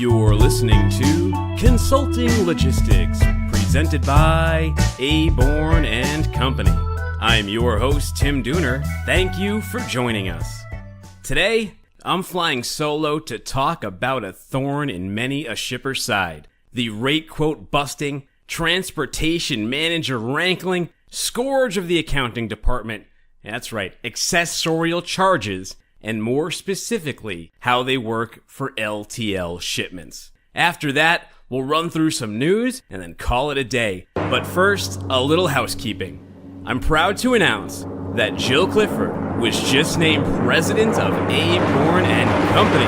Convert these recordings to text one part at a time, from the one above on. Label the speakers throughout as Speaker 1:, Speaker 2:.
Speaker 1: You're listening to Consulting Logistics, presented by Aborn and Company. I'm your host, Tim Dooner. Thank you for joining us. Today, I'm flying solo to talk about a thorn in many a shipper's side. The rate quote busting, transportation manager wrangling, scourge of the accounting department. That's right, accessorial charges, and more specifically, how they work for LTL shipments. After that, we'll run through some news and then call it a day. But first, a little housekeeping. I'm proud to announce that Jill Clifford was just named president of Aborn and Company.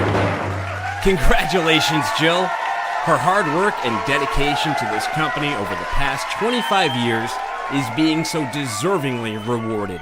Speaker 1: Congratulations, Jill. Her hard work and dedication to this company over the past 25 years is being so deservingly rewarded.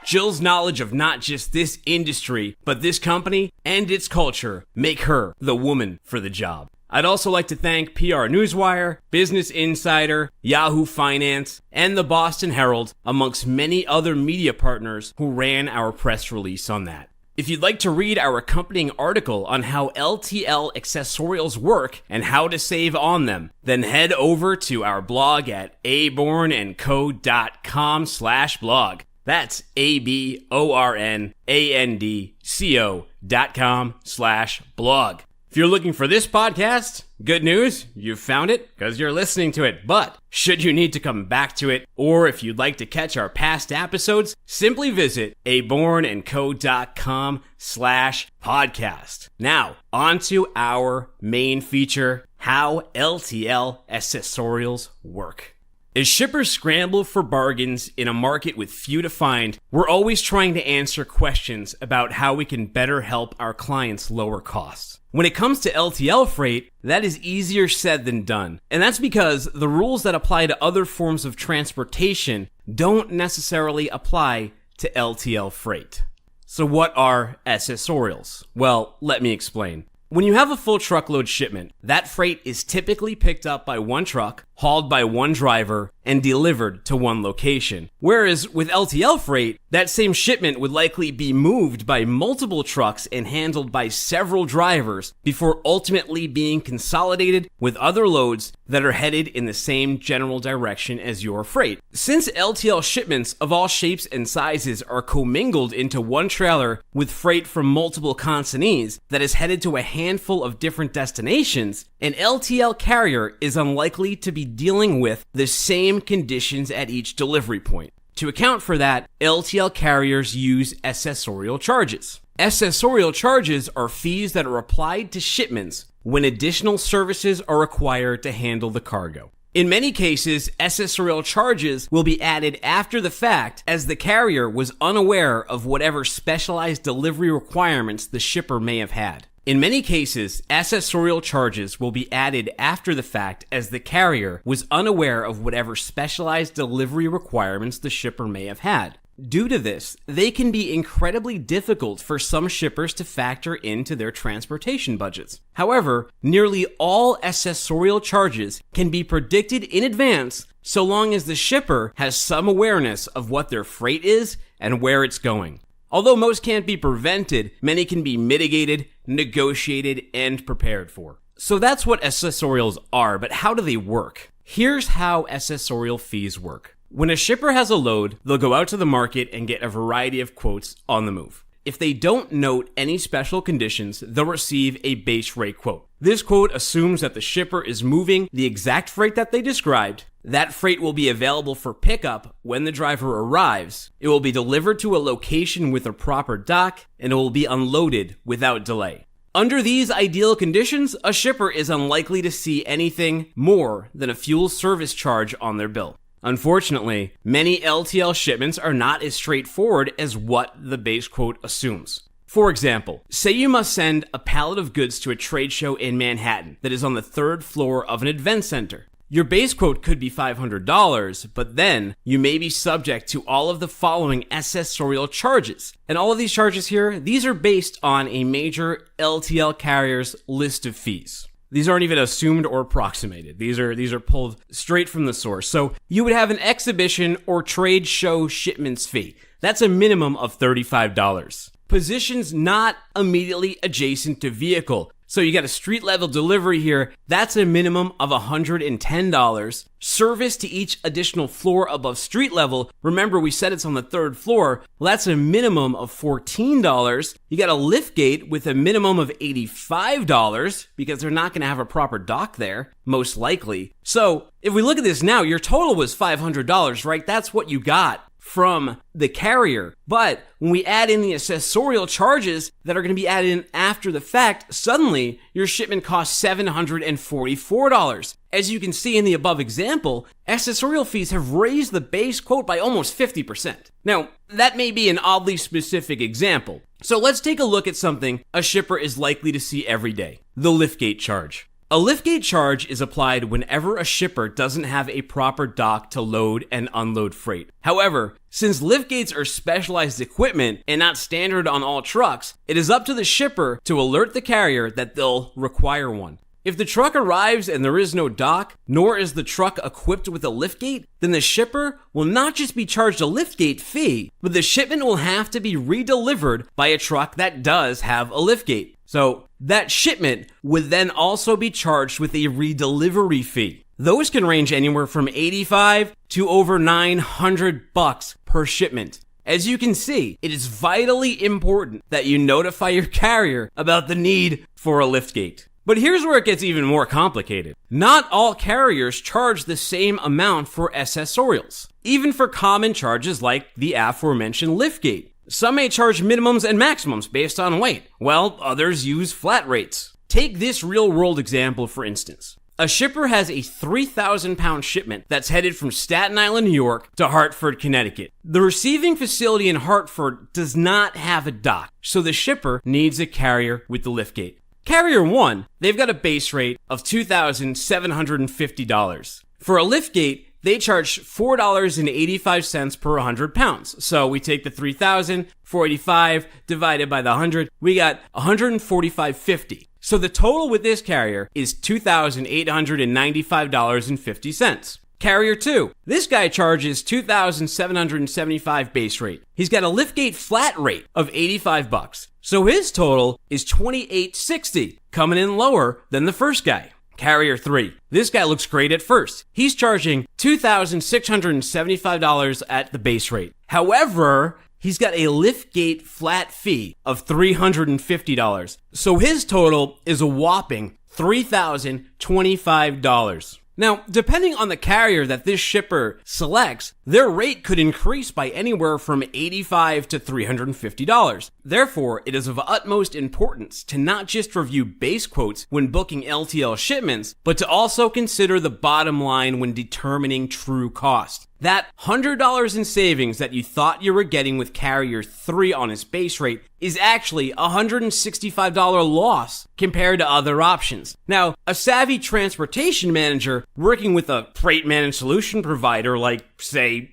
Speaker 1: Jill's knowledge of not just this industry, but this company and its culture make her the woman for the job. I'd also like to thank PR Newswire, Business Insider, Yahoo Finance, and the Boston Herald, amongst many other media partners who ran our press release on that. If you'd like to read our accompanying article on how LTL accessorials work and how to save on them, then head over to our blog at abornandco.com/blog. That's abornandco.com/blog. If you're looking for this podcast, good news, you've found it because you're listening to it. But should you need to come back to it, or if you'd like to catch our past episodes, simply visit abornandco.com/podcast. Now, on to our main feature, how LTL accessorials work. As shippers scramble for bargains in a market with few to find, we're always trying to answer questions about how we can better help our clients lower costs. When it comes to LTL freight, that is easier said than done. And that's because the rules that apply to other forms of transportation don't necessarily apply to LTL freight. So what are accessorials? Well, let me explain. When you have a full truckload shipment, that freight is typically picked up by one truck, hauled by one driver, and delivered to one location. Whereas with LTL freight, that same shipment would likely be moved by multiple trucks and handled by several drivers before ultimately being consolidated with other loads that are headed in the same general direction as your freight. Since LTL shipments of all shapes and sizes are commingled into one trailer with freight from multiple consignees that is headed to a handful of different destinations, an LTL carrier is unlikely to be dealing with the same conditions at each delivery point. To account for that, LTL carriers use accessorial charges. Accessorial charges are fees that are applied to shipments when additional services are required to handle the cargo. In many cases, accessorial charges will be added after the fact as the carrier was unaware of whatever specialized delivery requirements the shipper may have had. In many cases, accessorial charges will be added after the fact as the carrier was unaware of whatever specialized delivery requirements the shipper may have had. Due to this, they can be incredibly difficult for some shippers to factor into their transportation budgets. However, nearly all accessorial charges can be predicted in advance so long as the shipper has some awareness of what their freight is and where it's going. Although most can't be prevented, many can be mitigated, negotiated, and prepared for. So that's what accessorials are, but how do they work? Here's how accessorial fees work. When a shipper has a load, they'll go out to the market and get a variety of quotes on the move. If they don't note any special conditions, they'll receive a base rate quote. This quote assumes that the shipper is moving the exact freight that they described. That freight will be available for pickup when the driver arrives. It will be delivered to a location with a proper dock, and it will be unloaded without delay. Under these ideal conditions, a shipper is unlikely to see anything more than a fuel service charge on their bill. Unfortunately, many LTL shipments are not as straightforward as what the base quote assumes. For example, say you must send a pallet of goods to a trade show in Manhattan that is on the third floor of an event center. Your base quote could be $500, but then you may be subject to all of the following accessorial charges. And all of these charges here, these are based on a major LTL carrier's list of fees. These aren't even assumed or approximated. These are pulled straight from the source. So you would have an exhibition or trade show shipments fee. That's a minimum of $35. Positions not immediately adjacent to vehicle. So you got a street level delivery here. That's a minimum of $110. Service to each additional floor above street level. Remember, we said it's on the 3rd floor. Well, that's a minimum of $14. You got a liftgate with a minimum of $85 because they're not going to have a proper dock there, most likely. So if we look at this now, your total was $500, right? That's what you got from the carrier. But when we add in the accessorial charges that are going to be added in after the fact, suddenly your shipment costs $744. As you can see in the above example, accessorial fees have raised the base quote by almost 50%. Now, that may be an oddly specific example. So let's take a look at something a shipper is likely to see every day: the liftgate charge. A liftgate charge is applied whenever a shipper doesn't have a proper dock to load and unload freight. However, since liftgates are specialized equipment and not standard on all trucks, it is up to the shipper to alert the carrier that they'll require one. If the truck arrives and there is no dock, nor is the truck equipped with a liftgate, then the shipper will not just be charged a liftgate fee, but the shipment will have to be redelivered by a truck that does have a liftgate. So that shipment would then also be charged with a redelivery fee. Those can range anywhere from $85 to over $900 per shipment. As you can see, it is vitally important that you notify your carrier about the need for a liftgate. But here's where it gets even more complicated. Not all carriers charge the same amount for accessorials, even for common charges like the aforementioned liftgate. Some may charge minimums and maximums based on weight, while others use flat rates. Take this real-world example for instance. A shipper has a 3,000-pound shipment that's headed from Staten Island, New York to Hartford, Connecticut. The receiving facility in Hartford does not have a dock, so the shipper needs a carrier with the liftgate. Carrier 1, they've got a base rate of $2,750. For a liftgate, they charge $4.85 per 100 pounds. So we take the 3,000, 485 divided by the 100, we got $145.50. So the total with this carrier is $2,895.50. Carrier 2, this guy charges $2,775 base rate. He's got a liftgate flat rate of $85. So his total is $28.60, coming in lower than the first guy. Carrier 3, this guy looks great at first. He's charging $2,675 at the base rate. However, he's got a liftgate flat fee of $350. So his total is a whopping $3,025. Now, depending on the carrier that this shipper selects, their rate could increase by anywhere from $85 to $350. Therefore, it is of utmost importance to not just review base quotes when booking LTL shipments, but to also consider the bottom line when determining true cost. That $100 in savings that you thought you were getting with Carrier 3 on its base rate is actually a $165 loss compared to other options. Now, a savvy transportation manager working with a freight managed solution provider like, say,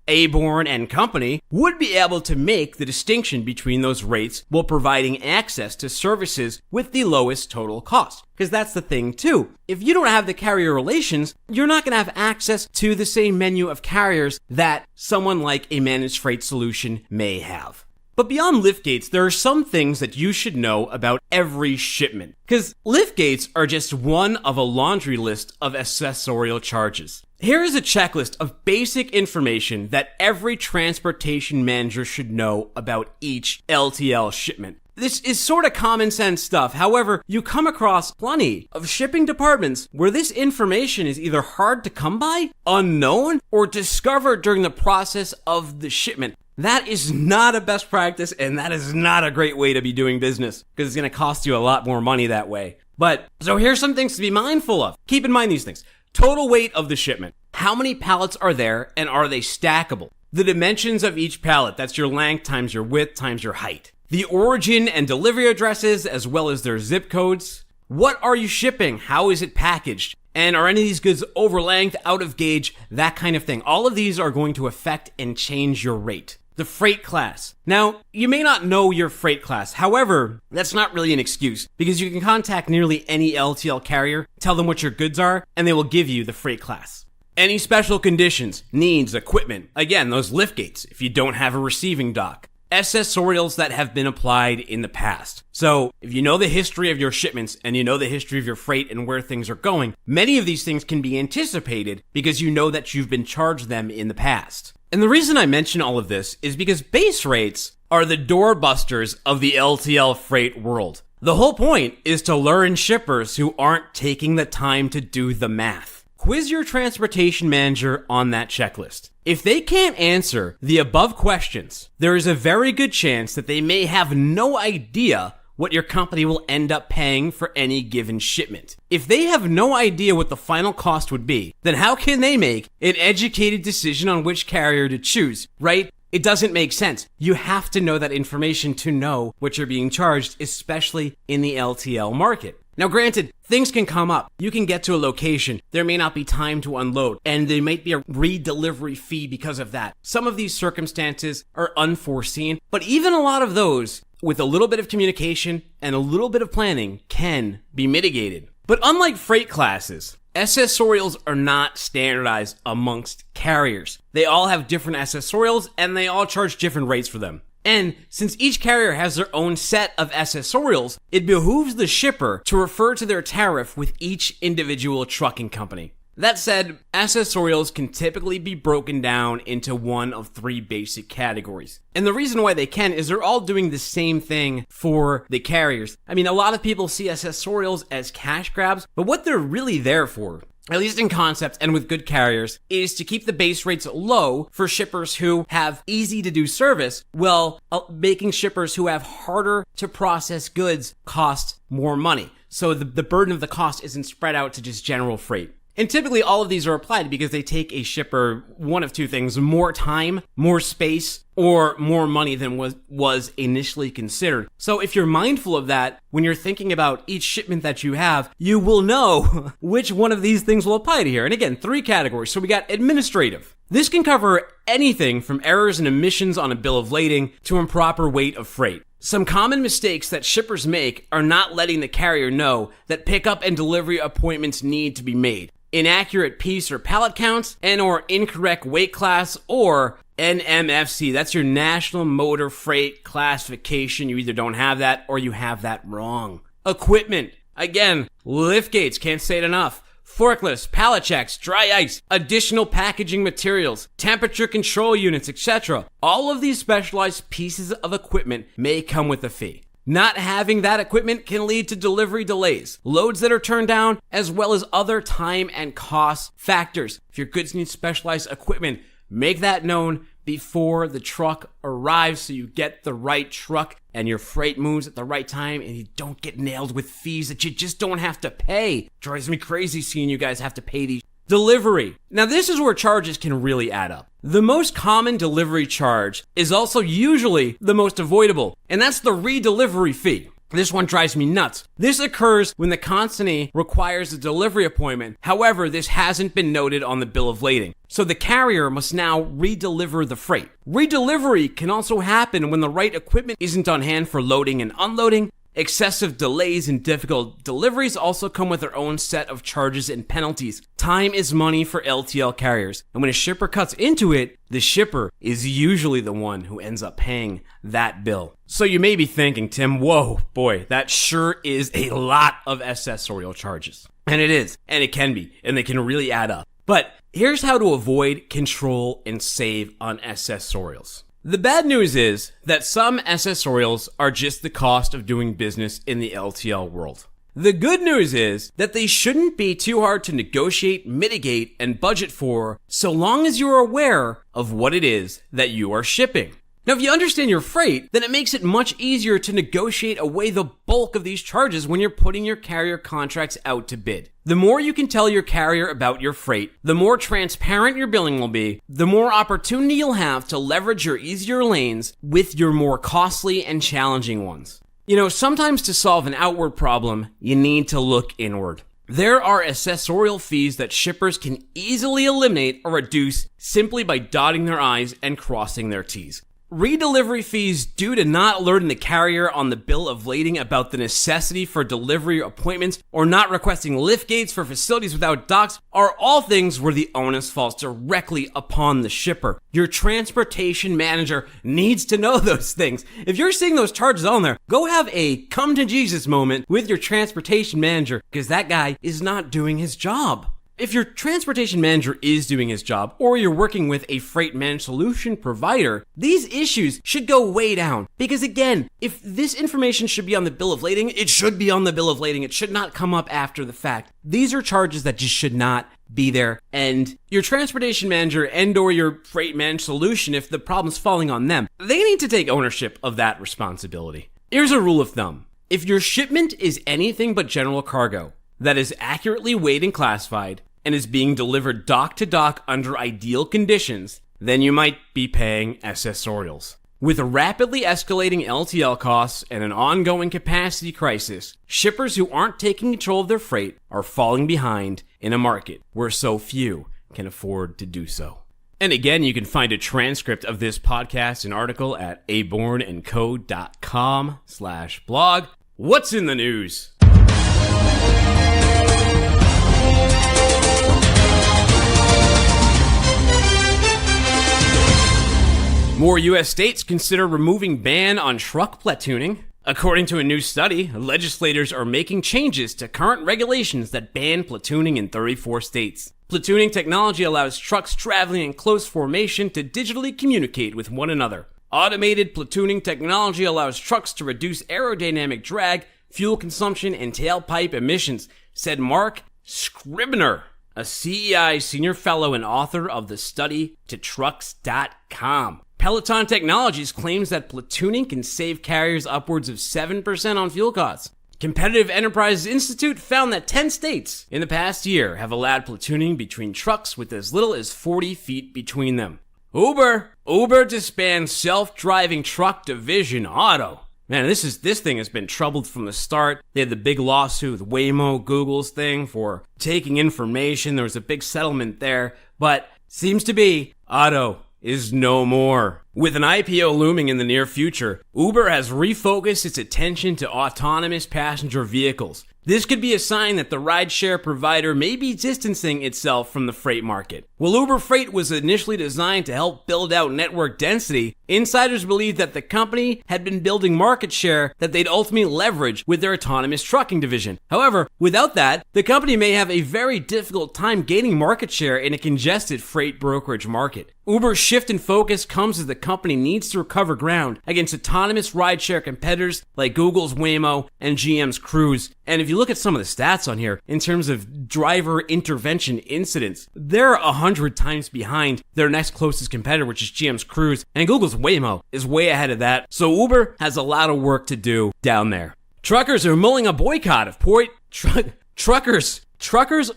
Speaker 1: Aborn and Company would be able to make the distinction between those rates while providing access to services with the lowest total cost. Because that's the thing too. If you don't have the carrier relations, you're not going to have access to the same menu of carriers that someone like a managed freight solution may have. But beyond liftgates, there are some things that you should know about every shipment. Because liftgates are just one of a laundry list of accessorial charges. Here is a checklist of basic information that every transportation manager should know about each LTL shipment. This is sort of common sense stuff. However, you come across plenty of shipping departments where this information is either hard to come by, unknown, or discovered during the process of the shipment. That is not a best practice, and that is not a great way to be doing business, because it's going to cost you a lot more money that way. But, so here's some things to be mindful of. Keep in mind these things. Total weight of the shipment. How many pallets are there, and are they stackable? The dimensions of each pallet, that's your length times your width times your height. The origin and delivery addresses, as well as their zip codes. What are you shipping? How is it packaged? And are any of these goods over length, out of gauge, that kind of thing? All of these are going to affect and change your rate. The freight class. Now, you may not know your freight class. However, that's not really an excuse, because you can contact nearly any LTL carrier, tell them what your goods are, and they will give you the freight class. Any special conditions, needs, equipment. Again, those lift gates if you don't have a receiving dock. accessorials that have been applied in the past. So if you know the history of your shipments and you know the history of your freight and where things are going, many of these things can be anticipated because you know that you've been charged them in the past. And the reason I mention all of this is because base rates are the doorbusters of the LTL freight world. The whole point is to learn shippers who aren't taking the time to do the math. Quiz your transportation manager on that checklist. If they can't answer the above questions, there is a very good chance that they may have no idea what your company will end up paying for any given shipment. If they have no idea what the final cost would be, then how can they make an educated decision on which carrier to choose, right? It doesn't make sense. You have to know that information to know what you're being charged, especially in the LTL market. Now, granted, things can come up. You can get to a location. There may not be time to unload, and there might be a redelivery fee because of that. Some of these circumstances are unforeseen, but even a lot of those, with a little bit of communication and a little bit of planning, can be mitigated. But unlike freight classes, accessorials are not standardized amongst carriers. They all have different accessorials, and they all charge different rates for them. And since each carrier has their own set of accessorials, it behooves the shipper to refer to their tariff with each individual trucking company. That said, accessorials can typically be broken down into one of three basic categories. And the reason why they can is they're all doing the same thing for the carriers. I mean, a lot of people see accessorials as cash grabs, but what they're really there for, at least in concept and with good carriers, is to keep the base rates low for shippers who have easy to do service, while making shippers who have harder to process goods cost more money. So the burden of the cost isn't spread out to just general freight. And typically all of these are applied because they take a shipper one of two things: more time, more space, or more money than was initially considered. So if you're mindful of that, when you're thinking about each shipment that you have, you will know which one of these things will apply to here. And again, three categories. So we got administrative. This can cover anything from errors and omissions on a bill of lading to improper weight of freight. Some common mistakes that shippers make are not letting the carrier know that pickup and delivery appointments need to be made. Inaccurate piece or pallet counts, and or incorrect weight class, or NMFC. That's your National Motor Freight Classification. You either don't have that or you have that wrong. Equipment. Again, lift gates, can't say it enough. Forklifts, pallet checks, dry ice, additional packaging materials, temperature control units, etc. All of these specialized pieces of equipment may come with a fee. Not having that equipment can lead to delivery delays, loads that are turned down, as well as other time and cost factors. If your goods need specialized equipment, make that known before the truck arrives so you get the right truck and your freight moves at the right time and you don't get nailed with fees that you just don't have to pay. Drives me crazy seeing you guys have to pay these. Delivery. Now this is where charges can really add up. The most common delivery charge is also usually the most avoidable, and that's the redelivery fee. This one drives me nuts. This occurs when the consignee requires a delivery appointment. However, this hasn't been noted on the bill of lading. So the carrier must now redeliver the freight. Redelivery can also happen when the right equipment isn't on hand for loading and unloading. Excessive delays and difficult deliveries also come with their own set of charges and penalties. Time is money for LTL carriers, and when a shipper cuts into it, the shipper is usually the one who ends up paying that bill. So you may be thinking, Tim, whoa, boy, that sure is a lot of accessorial charges. And it is, and it can be, and they can really add up. But here's how to avoid, control, and save on accessorials. The bad news is that some accessorials are just the cost of doing business in the LTL world. The good news is that they shouldn't be too hard to negotiate, mitigate, and budget for, so long as you're aware of what it is that you are shipping. Now, if you understand your freight, then it makes it much easier to negotiate away the bulk of these charges when you're putting your carrier contracts out to bid. The more you can tell your carrier about your freight, the more transparent your billing will be, the more opportunity you'll have to leverage your easier lanes with your more costly and challenging ones. You know, sometimes to solve an outward problem, you need to look inward. There are accessorial fees that shippers can easily eliminate or reduce simply by dotting their I's and crossing their T's. Redelivery fees due to not alerting the carrier on the bill of lading about the necessity for delivery appointments or not requesting lift gates for facilities without docks are all things where the onus falls directly upon the shipper. Your transportation manager needs to know those things. If you're seeing those charges on there, go have a come to Jesus moment with your transportation manager because that guy is not doing his job. If your transportation manager is doing his job, or you're working with a freight managed solution provider, these issues should go way down. Because again, if this information should be on the bill of lading, it should be on the bill of lading. It should not come up after the fact. These are charges that just should not be there. And your transportation manager and or your freight managed solution, if the problem's falling on them, they need to take ownership of that responsibility. Here's a rule of thumb. If your shipment is anything but general cargo, that is accurately weighed and classified, and is being delivered dock to dock under ideal conditions, then you might be paying accessorials. With rapidly escalating LTL costs and an ongoing capacity crisis, shippers who aren't taking control of their freight are falling behind in a market where so few can afford to do so. And again, you can find a transcript of this podcast and article at abornandco.com/blog. What's in the news? More U.S. states consider removing ban on truck platooning. According to a new study, legislators are making changes to current regulations that ban platooning in 34 states. Platooning technology allows trucks traveling in close formation to digitally communicate with one another. Automated platooning technology allows trucks to reduce aerodynamic drag, fuel consumption, and tailpipe emissions, said Mark Scribner, a CEI senior fellow and author of the study to trucks.com. Peloton Technologies claims that platooning can save carriers upwards of 7% on fuel costs. Competitive Enterprises Institute found that 10 states in the past year have allowed platooning between trucks with as little as 40 feet between them. Uber disbands self-driving truck division Auto. Man, this thing has been troubled from the start. They had the big lawsuit with Waymo, Google's thing for taking information. There was a big settlement there, but seems to be Auto is no more. With an IPO looming in the near future, Uber has refocused its attention to autonomous passenger vehicles. This could be a sign that the rideshare provider may be distancing itself from the freight market. While Uber Freight was initially designed to help build out network density, insiders believe that the company had been building market share that they'd ultimately leverage with their autonomous trucking division. However, without that, the company may have a very difficult time gaining market share in a congested freight brokerage market. Uber's shift in focus comes as the company needs to recover ground against autonomous rideshare competitors like Google's Waymo and GM's Cruise. And if you look at some of the stats on here, in terms of driver intervention incidents, they're 100 times behind their next closest competitor, which is GM's Cruise, and Google's Waymo is way ahead of that. So Uber has a lot of work to do down there. Truckers are mulling a boycott of Truckers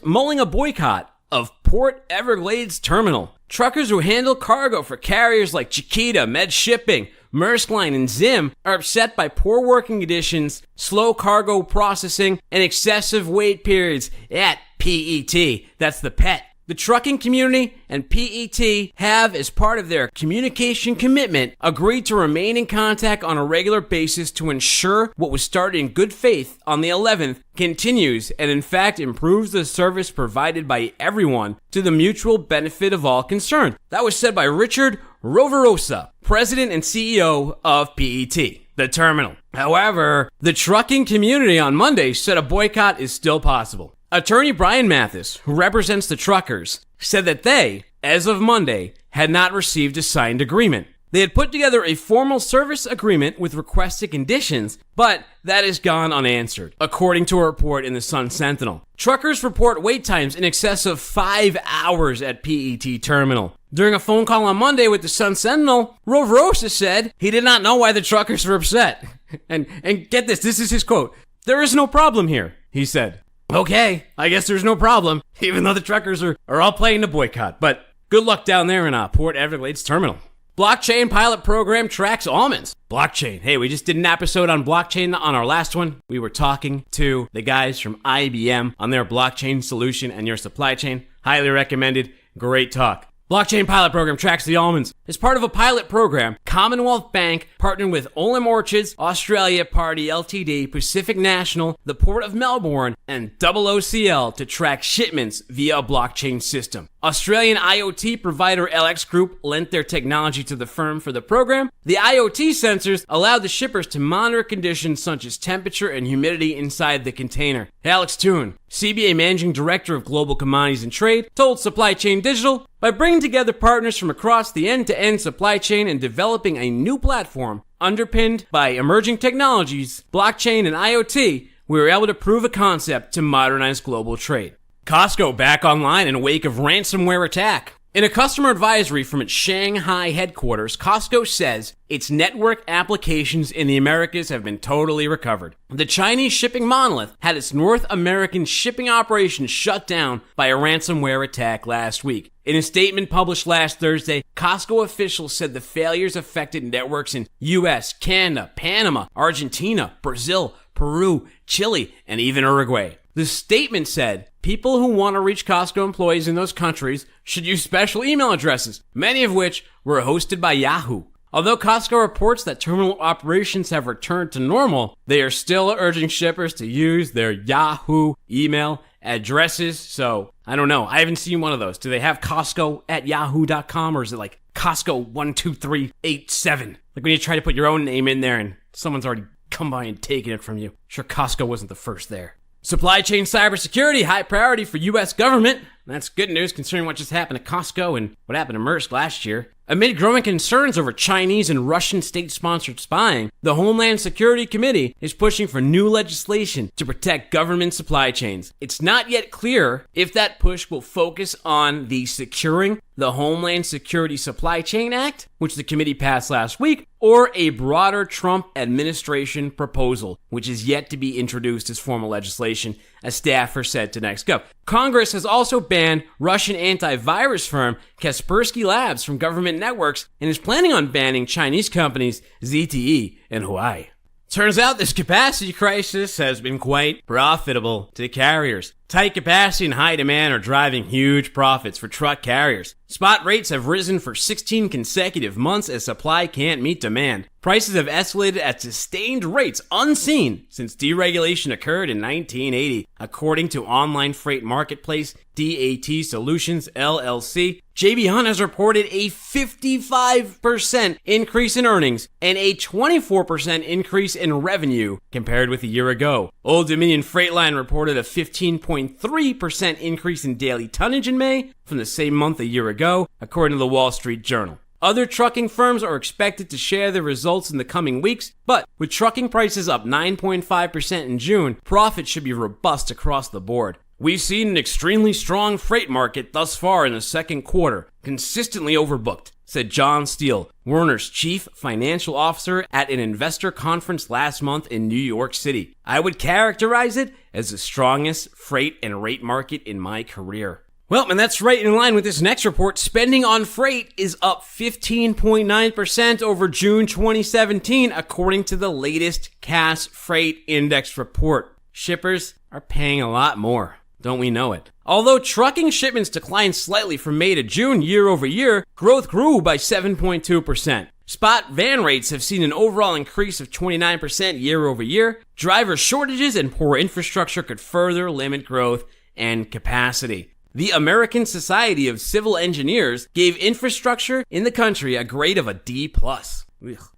Speaker 1: mulling a boycott of Port Everglades Terminal. Truckers who handle cargo for carriers like Chiquita, Med Shipping, Maersk Line, and Zim are upset by poor working conditions, slow cargo processing, and excessive wait periods at PET. That's the pet. The trucking community and PET have, as part of their communication commitment, agreed to remain in contact on a regular basis to ensure what was started in good faith on the 11th continues and in fact improves the service provided by everyone to the mutual benefit of all concerned. That was said by Richard Roverosa, president and CEO of PET, the terminal. However, the trucking community on Monday said a boycott is still possible. Attorney Brian Mathis, who represents the truckers, said that they, as of Monday, had not received a signed agreement. They had put together a formal service agreement with requested conditions, but that has gone unanswered, according to a report in the Sun Sentinel. Truckers report wait times in excess of 5 hours at PET terminal. During a phone call on Monday with the Sun Sentinel, Roverosa said he did not know why the truckers were upset. And get this is his quote. "There is no problem here," he said. Okay, I guess there's no problem, even though the truckers are all playing the boycott. But good luck down there in Port Everglades Terminal. Blockchain pilot program tracks almonds. Blockchain. Hey, we just did an episode on blockchain on our last one. We were talking to the guys from IBM on their blockchain solution and your supply chain. Highly recommended. Great talk. Blockchain pilot program tracks the almonds. As part of a pilot program, Commonwealth Bank partnered with Olam Orchards, Australia Party Ltd, Pacific National, the Port of Melbourne, and OOCL to track shipments via a blockchain system. Australian IoT provider LX Group lent their technology to the firm for the program. The IoT sensors allowed the shippers to monitor conditions such as temperature and humidity inside the container. Alex Toon, CBA Managing Director of Global Commodities and Trade, told Supply Chain Digital, by bringing together partners from across the end-to-end supply chain and developing a new platform underpinned by emerging technologies, blockchain and IoT, we were able to prove a concept to modernize global trade. Costco back online in wake of ransomware attack. In a customer advisory from its Shanghai headquarters, Costco says its network applications in the Americas have been totally recovered. The Chinese shipping monolith had its North American shipping operations shut down by a ransomware attack last week. In a statement published last Thursday, Costco officials said the failures affected networks in US, Canada, Panama, Argentina, Brazil, Peru, Chile, and even Uruguay. The statement said, people who want to reach Costco employees in those countries should use special email addresses, many of which were hosted by Yahoo. Although Costco reports that terminal operations have returned to normal, they are still urging shippers to use their Yahoo email addresses. So, I don't know. I haven't seen one of those. Do they have Costco at yahoo.com, or is it like Costco12387? Like when you try to put your own name in there and someone's already come by and taken it from you. Sure, Costco wasn't the first there. Supply chain cybersecurity, high priority for U.S. government. That's good news considering what just happened to Costco and what happened to Maersk last year. Amid growing concerns over Chinese and Russian state-sponsored spying, the Homeland Security Committee is pushing for new legislation to protect government supply chains. It's not yet clear if that push will focus on the Securing the Homeland Security Supply Chain Act, which the committee passed last week, or a broader Trump administration proposal, which is yet to be introduced as formal legislation, a staffer said to NextGov. Congress has also banned Russian antivirus firm Kaspersky Labs from government networks and is planning on banning Chinese companies ZTE and Huawei. Turns out this capacity crisis has been quite profitable to carriers. Tight capacity and high demand are driving huge profits for truck carriers. Spot rates have risen for 16 consecutive months as supply can't meet demand. Prices have escalated at sustained rates unseen since deregulation occurred in 1980, according to online freight marketplace DAT Solutions LLC. J.B. Hunt has reported a 55% increase in earnings and a 24% increase in revenue compared with a year ago. Old Dominion Freight Line reported a 15.3% increase in daily tonnage in May from the same month a year ago, according to the Wall Street Journal. Other trucking firms are expected to share their results in the coming weeks, but with trucking prices up 9.5% in June, profits should be robust across the board. We've seen an extremely strong freight market thus far in the second quarter, consistently overbooked, said John Steele, Werner's chief financial officer at an investor conference last month in New York City. I would characterize it as the strongest freight and rate market in my career. Well, and that's right in line with this next report. Spending on freight is up 15.9% over June 2017, according to the latest Cass Freight Index report. Shippers are paying a lot more. Don't we know it? Although trucking shipments declined slightly from May to June year over year, growth grew by 7.2%. Spot van rates have seen an overall increase of 29% year over year. Driver shortages and poor infrastructure could further limit growth and capacity. The American Society of Civil Engineers gave infrastructure in the country a grade of a D+.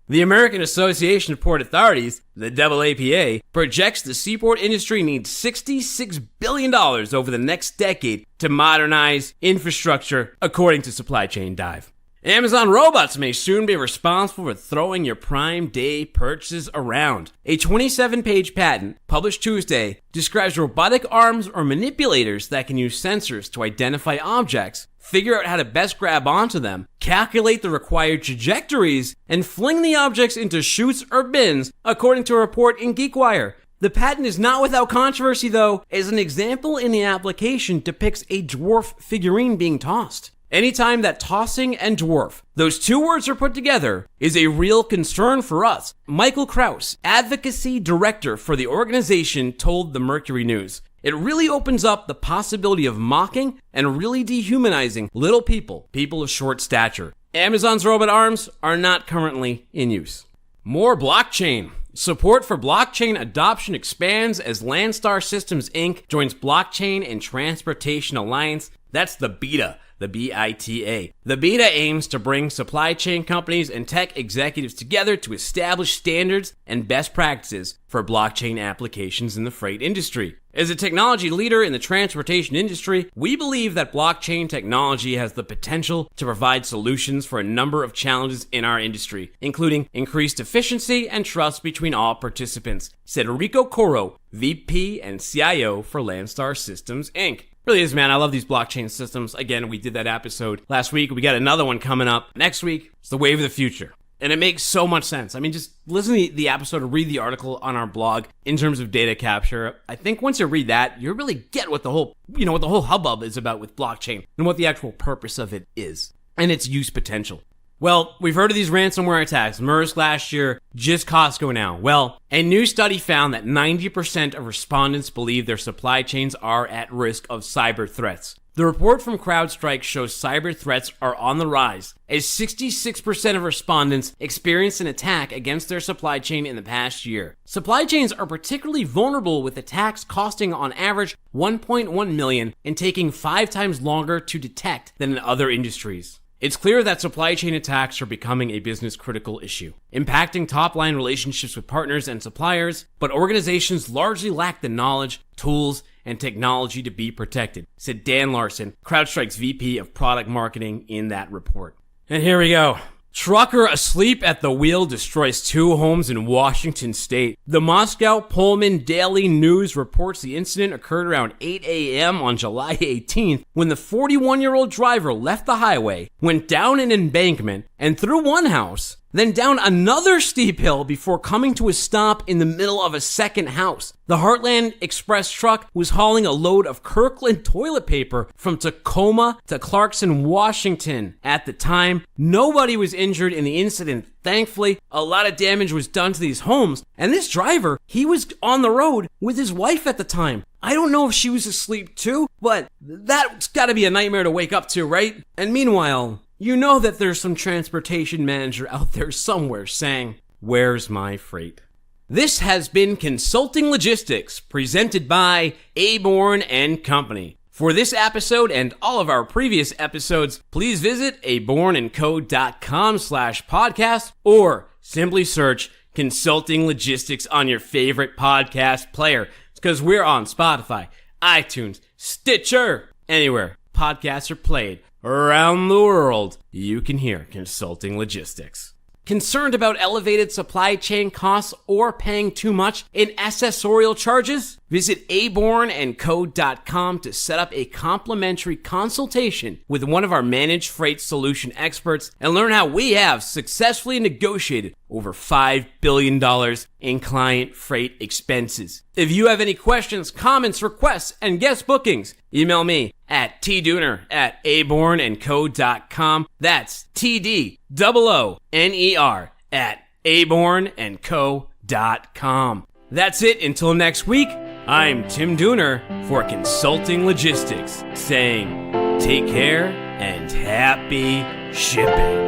Speaker 1: The American Association of Port Authorities, the AAPA, projects the seaport industry needs $66 billion over the next decade to modernize infrastructure, according to Supply Chain Dive. Amazon robots may soon be responsible for throwing your Prime Day purchases around. A 27-page patent, published Tuesday, describes robotic arms or manipulators that can use sensors to identify objects, figure out how to best grab onto them, calculate the required trajectories, and fling the objects into chutes or bins, according to a report in GeekWire. The patent is not without controversy, though, as an example in the application depicts a dwarf figurine being tossed. Anytime that tossing and dwarf, those two words are put together, is a real concern for us, Michael Kraus, advocacy director for the organization, told the Mercury News. It really opens up the possibility of mocking and really dehumanizing little people of short stature. Amazon's robot arms are not currently in use. More blockchain. Support for blockchain adoption expands as Landstar Systems Inc. joins Blockchain and Transportation Alliance. That's the BETA, the BITA. The BETA aims to bring supply chain companies and tech executives together to establish standards and best practices for blockchain applications in the freight industry. As a technology leader in the transportation industry, we believe that blockchain technology has the potential to provide solutions for a number of challenges in our industry, including increased efficiency and trust between all participants, said Rico Coro, VP and CIO for Landstar Systems, Inc. Really is, man. I love these blockchain systems. Again, we did that episode last week. We got another one coming up next week. It's the wave of the future. And it makes so much sense. I mean, just listen to the episode or read the article on our blog in terms of data capture. I think once you read that, you really get what the whole hubbub is about with blockchain and what the actual purpose of it is and its use potential. Well, we've heard of these ransomware attacks. MERS last year, just Costco now. Well, a new study found that 90% of respondents believe their supply chains are at risk of cyber threats. The report from CrowdStrike shows cyber threats are on the rise, as 66% of respondents experienced an attack against their supply chain in the past year. Supply chains are particularly vulnerable, with attacks costing on average $1.1 million and taking 5 times longer to detect than in other industries. It's clear that supply chain attacks are becoming a business-critical issue, impacting top-line relationships with partners and suppliers, but organizations largely lack the knowledge, tools, and technology to be protected, said Dan Larson, CrowdStrike's VP of Product Marketing, in that report. And here we go. Trucker asleep at the wheel destroys 2 homes in Washington state. The Moscow Pullman Daily News reports the incident occurred around 8 a.m. on July 18th when the 41-year-old driver left the highway, went down an embankment, and through one house, then down another steep hill before coming to a stop in the middle of a second house. The Heartland Express truck was hauling a load of Kirkland toilet paper from Tacoma to Clarkson, Washington. At the time, nobody was injured in the incident. Thankfully, a lot of damage was done to these homes, and this driver, he was on the road with his wife at the time. I don't know if she was asleep too, but that's gotta be a nightmare to wake up to, right? And meanwhile, you know that there's some transportation manager out there somewhere saying, "Where's my freight?" This has been Consulting Logistics, presented by Aborn and Company. For this episode and all of our previous episodes, please visit abornandco.com/podcast or simply search Consulting Logistics on your favorite podcast player. It's because we're on Spotify, iTunes, Stitcher, anywhere podcasts are played. Around the world, you can hear Consulting Logistics. Concerned about elevated supply chain costs or paying too much in accessorial charges? Visit abornandco.com to set up a complimentary consultation with one of our managed freight solution experts and learn how we have successfully negotiated over $5 billion in client freight expenses. If you have any questions, comments, requests, and guest bookings, email me at tdooner@abornandco.com. That's TDOONER@abornandco.com. That's it until next week. I'm Tim Dooner for Consulting Logistics, saying take care and happy shipping.